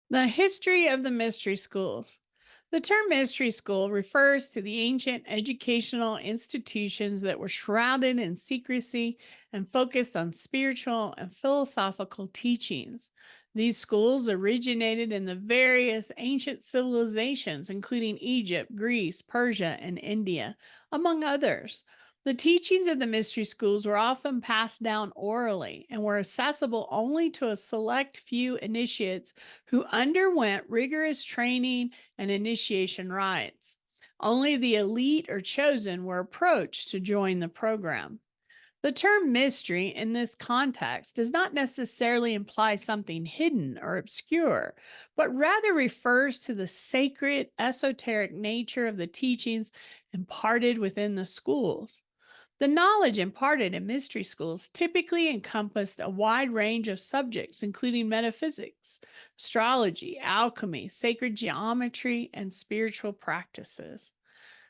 The history of the mystery schools. The term mystery school refers to the ancient educational institutions that were shrouded in secrecy and focused on spiritual and philosophical teachings. These schools originated in the various ancient civilizations, including Egypt, Greece, Persia, and India, among others. The teachings of the mystery schools were often passed down orally and were accessible only to a select few initiates who underwent rigorous training and initiation rites. Only the elite or chosen were approached to join the program. The term mystery in this context does not necessarily imply something hidden or obscure, but rather refers to the sacred, esoteric nature of the teachings imparted within the schools. The knowledge imparted in mystery schools typically encompassed a wide range of subjects, including metaphysics, astrology, alchemy, sacred geometry, and spiritual practices.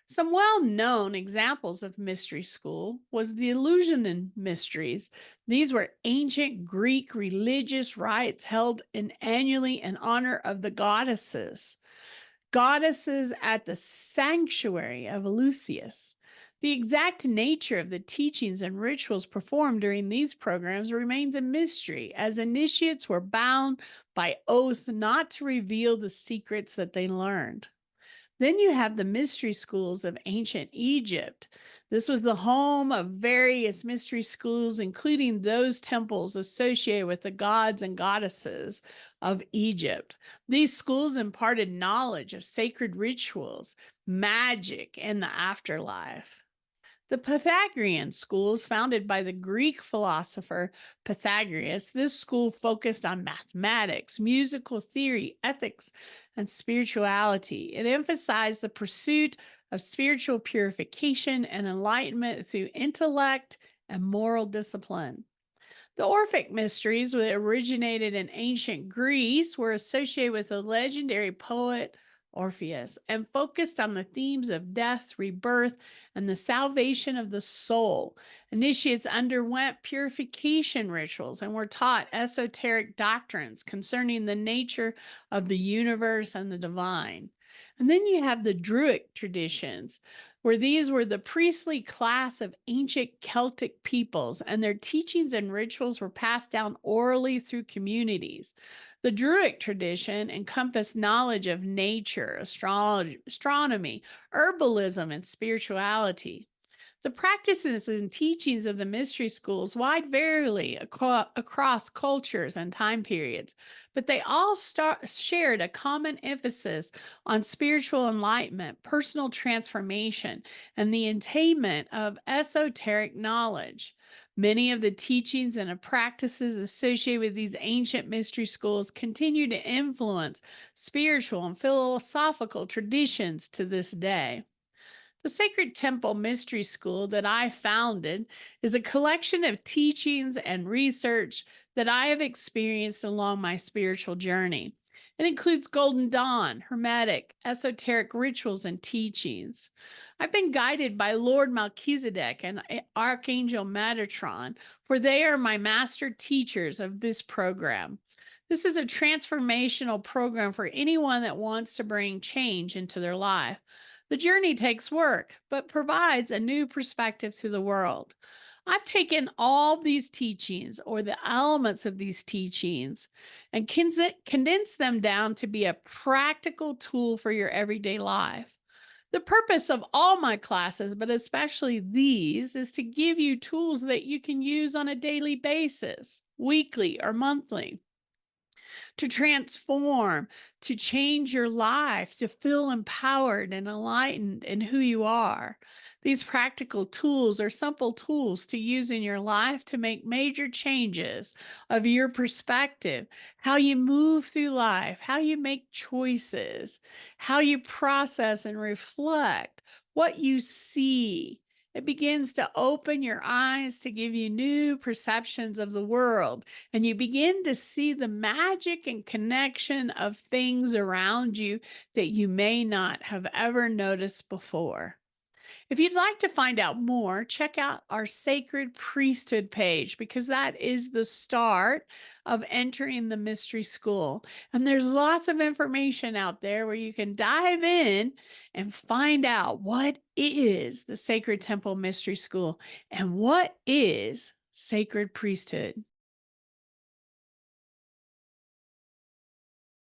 Some well-known examples of mystery school was the Illusionin mysteries. These were ancient Greek religious rites held annually in honor of the goddesses at the sanctuary of Eleusis. The exact nature of the teachings and rituals performed during these programs remains a mystery, as initiates were bound by oath not to reveal the secrets that they learned. Then you have the mystery schools of ancient Egypt. This was the home of various mystery schools, including those temples associated with the gods and goddesses of Egypt. These schools imparted knowledge of sacred rituals, magic, and the afterlife. The Pythagorean schools, founded by the Greek philosopher Pythagoras, this school focused on mathematics, musical theory, ethics, and spirituality. It emphasized the pursuit of spiritual purification and enlightenment through intellect and moral discipline. The Orphic mysteries, which originated in ancient Greece, were associated with the legendary poet Orpheus and focused on the themes of death, rebirth, and the salvation of the soul. Initiates underwent purification rituals and were taught esoteric doctrines concerning the nature of the universe and the divine. And then you have the Druidic traditions, where these were the priestly class of ancient Celtic peoples, and their teachings and rituals were passed down orally through communities. The Druidic tradition encompassed knowledge of nature, astrology, astronomy, herbalism, and spirituality. The practices and teachings of the mystery schools wide vary across cultures and time periods, but they all shared a common emphasis on spiritual enlightenment, personal transformation, and the attainment of esoteric knowledge. Many of the teachings and practices associated with these ancient mystery schools continue to influence spiritual and philosophical traditions to this day. The Sacred Temple Mystery School that I founded is a collection of teachings and research that I have experienced along my spiritual journey. It includes Golden Dawn, Hermetic, esoteric rituals, and teachings. I've been guided by Lord Melchizedek and Archangel Metatron, for they are my master teachers of this program. This is a transformational program for anyone that wants to bring change into their life. The journey takes work, but provides a new perspective to the world. I've taken all these teachings or the elements of these teachings and condensed them down to be a practical tool for your everyday life. The purpose of all my classes, but especially these, is to give you tools that you can use on a daily basis, weekly or monthly, to transform, to change your life, to feel empowered and enlightened in who you are. These practical tools are simple tools to use in your life to make major changes of your perspective, how you move through life, how you make choices, how you process and reflect, what you see. It begins to open your eyes to give you new perceptions of the world, and you begin to see the magic and connection of things around you that you may not have ever noticed before. If you'd like to find out more, check out our Sacred Priesthood page because that is the start of entering the mystery school. And there's lots of information out there where you can dive in and find out what is the Sacred Temple Mystery School and what is Sacred Priesthood.